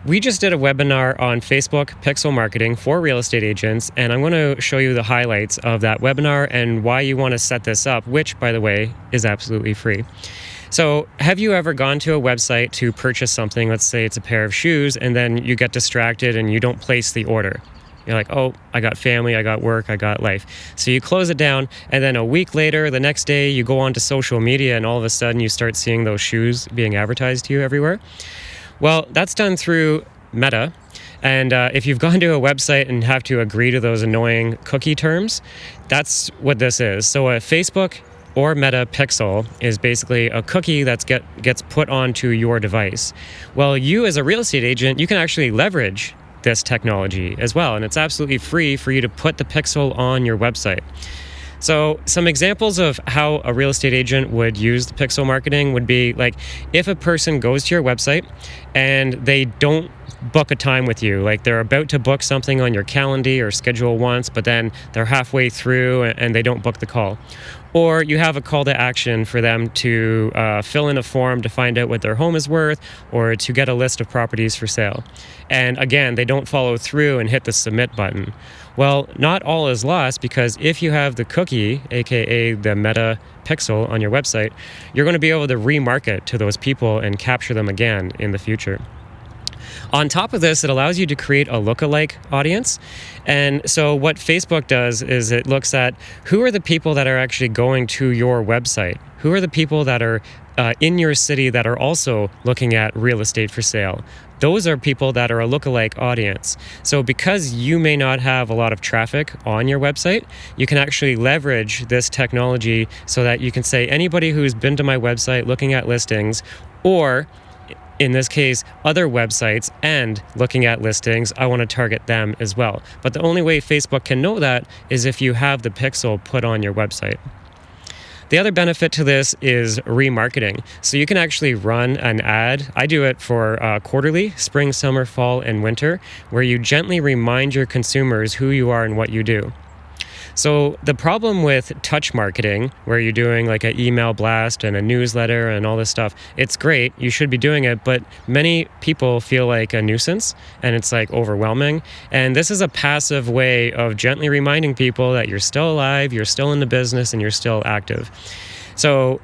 We just did a webinar on Facebook pixel marketing for real estate agents, and I'm going to show you the highlights of that webinar and why you want to set this up, which, by the way, is absolutely free. So have you ever gone to a website to purchase something? Let's say it's a pair of shoes, and then you get distracted and you don't place the order. You're like, oh, I got family, I got work, I got life. So you close it down, and then a week later, the next day, you go onto social media, and all of a sudden you start seeing those shoes being advertised to you everywhere. Well, that's done through Meta. And if you've gone to a website and have to agree to those annoying cookie terms, that's what this is. So a Facebook or Meta Pixel is basically a cookie that gets put onto your device. Well, you as a real estate agent, you can actually leverage this technology as well. And it's absolutely free for you to put the pixel on your website. So some examples of how a real estate agent would use the pixel marketing would be like if a person goes to your website and they don't book a time with you, like they're about to book something on your calendar or schedule once, but then they're halfway through and they don't book the call. Or you have a call to action for them to fill in a form to find out what their home is worth or to get a list of properties for sale. And again, they don't follow through and hit the submit button. Well, not all is lost, because if you have the cookie, aka the Meta Pixel on your website, you're going to be able to remarket to those people and capture them again in the future. On top of this, it allows you to create a lookalike audience. And so what Facebook does is it looks at who are the people that are actually going to your website? Who are the people that are in your city that are also looking at real estate for sale? Those are people that are a lookalike audience. So because you may not have a lot of traffic on your website, you can actually leverage this technology so that you can say anybody who's been to my website looking at listings, or in this case, other websites and looking at listings, I want to target them as well. But the only way Facebook can know that is if you have the pixel put on your website. The other benefit to this is remarketing. So you can actually run an ad. I do it for quarterly, spring, summer, fall, and winter, where you gently remind your consumers who you are and what you do. So the problem with touch marketing, where you're doing like an email blast and a newsletter and all this stuff, it's great, you should be doing it, but many people feel like a nuisance and it's like overwhelming. And this is a passive way of gently reminding people that you're still alive, you're still in the business, and you're still active. So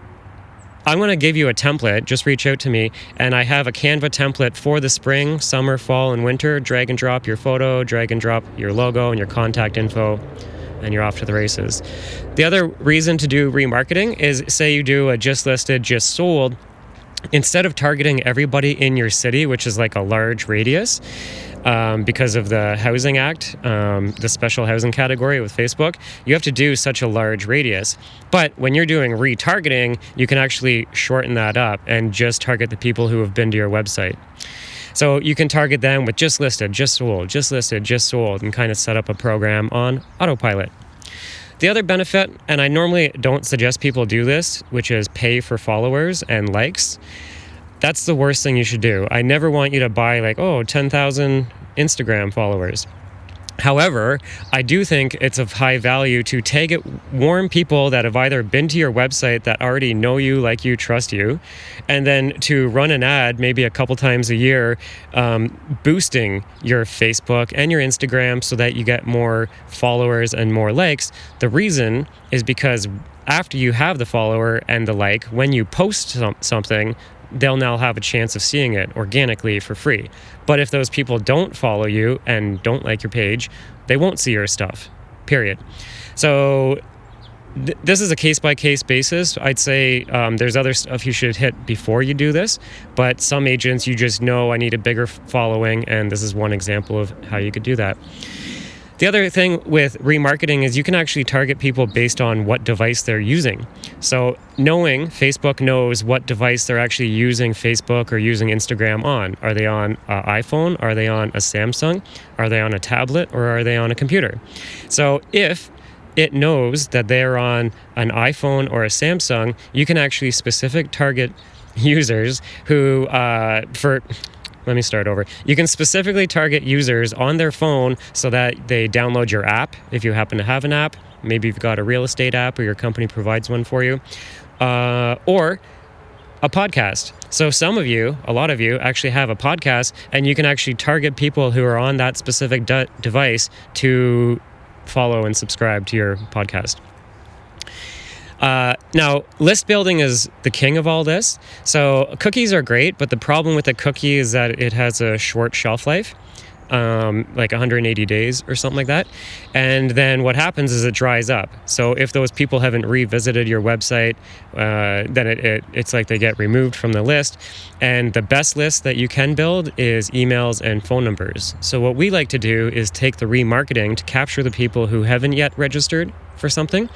I'm going to give you a template. Just reach out to me, and I have a Canva template for the spring, summer, fall, and winter. Drag and drop your photo, drag and drop your logo and your contact info, and you're off to the races. The other reason to do remarketing is, say you do a just listed, just sold. Instead of targeting everybody in your city, which is like a large radius, because of the Housing Act, the special housing category with Facebook, you have to do such a large radius. But when you're doing retargeting, you can actually shorten that up and just target the people who have been to your website. So you can target them with just listed, just sold, just listed, just sold, and kind of set up a program on autopilot. The other benefit, and I normally don't suggest people do this, which is pay for followers and likes. That's the worst thing you should do. I never want you to buy 10,000 Instagram followers. However, I do think it's of high value to warm people that have either been to your website that already know you, like you, trust you, and then to run an ad maybe a couple times a year, boosting your Facebook and your Instagram so that you get more followers and more likes. The reason is because after you have the follower and the like, when you post something, they'll now have a chance of seeing it organically for free. But if those people don't follow you and don't like your page, they won't see your stuff, period. So this is a case-by-case basis. I'd say there's other stuff you should hit before you do this, but some agents, you just know I need a bigger following, and this is one example of how you could do that. The other thing with remarketing is you can actually target people based on what device they're using. So Facebook knows what device they're actually using Facebook or using Instagram on. Are they on an iPhone? Are they on a Samsung? Are they on a tablet? Or are they on a computer? So if it knows that they're on an iPhone or a Samsung, you can actually specific target users who Let me start over. You can specifically target users on their phone so that they download your app if you happen to have an app. Maybe you've got a real estate app or your company provides one for you. Or a podcast. So some of you, a lot of you, actually have a podcast, and you can actually target people who are on that specific device to follow and subscribe to your podcast. Now, list building is the king of all this. So cookies are great, but the problem with a cookie is that it has a short shelf life, like 180 days or something like that. And then what happens is it dries up. So if those people haven't revisited your website, then it's like they get removed from the list. And the best list that you can build is emails and phone numbers. So what we like to do is take the remarketing to capture the people who haven't yet registered for something.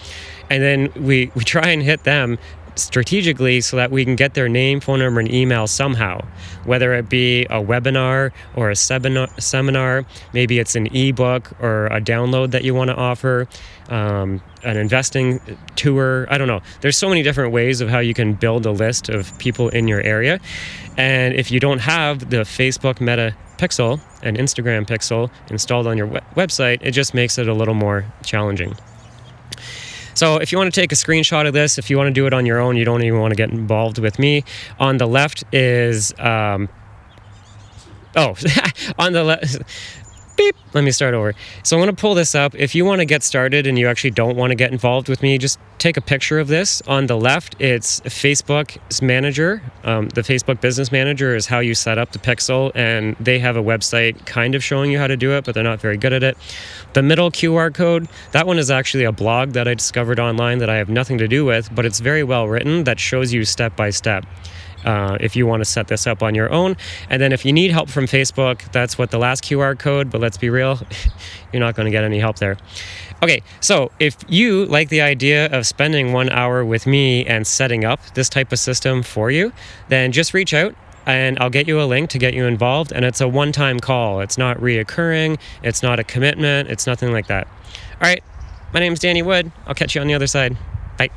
And then we try and hit them strategically so that we can get their name, phone number, and email somehow, whether it be a webinar or a seminar, maybe it's an ebook or a download that you want to offer, an investing tour. I don't know. There's so many different ways of how you can build a list of people in your area. And if you don't have the Facebook Meta Pixel and Instagram Pixel installed on your website, it just makes it a little more challenging. So if you want to take a screenshot of this, if you want to do it on your own, you don't even want to get involved with me. On the left is, on the left, beep, let me start over. So I'm going to pull this up. If you want to get started and you actually don't want to get involved with me, just take a picture of this. On the left, it's Facebook's manager. The Facebook Business Manager is how you set up the Pixel, and they have a website kind of showing you how to do it, but they're not very good at it. The middle QR code, that one is actually a blog that I discovered online that I have nothing to do with, but it's very well written that shows you step by step. If you want to set this up on your own. And then if you need help from Facebook, that's what the last QR code, but let's be real, you're not going to get any help there. Okay, so if you like the idea of spending 1 hour with me and setting up this type of system for you, then just reach out and I'll get you a link to get you involved. And it's a one-time call. It's not reoccurring. It's not a commitment. It's nothing like that. All right, my name is Danny Wood. I'll catch you on the other side. Bye.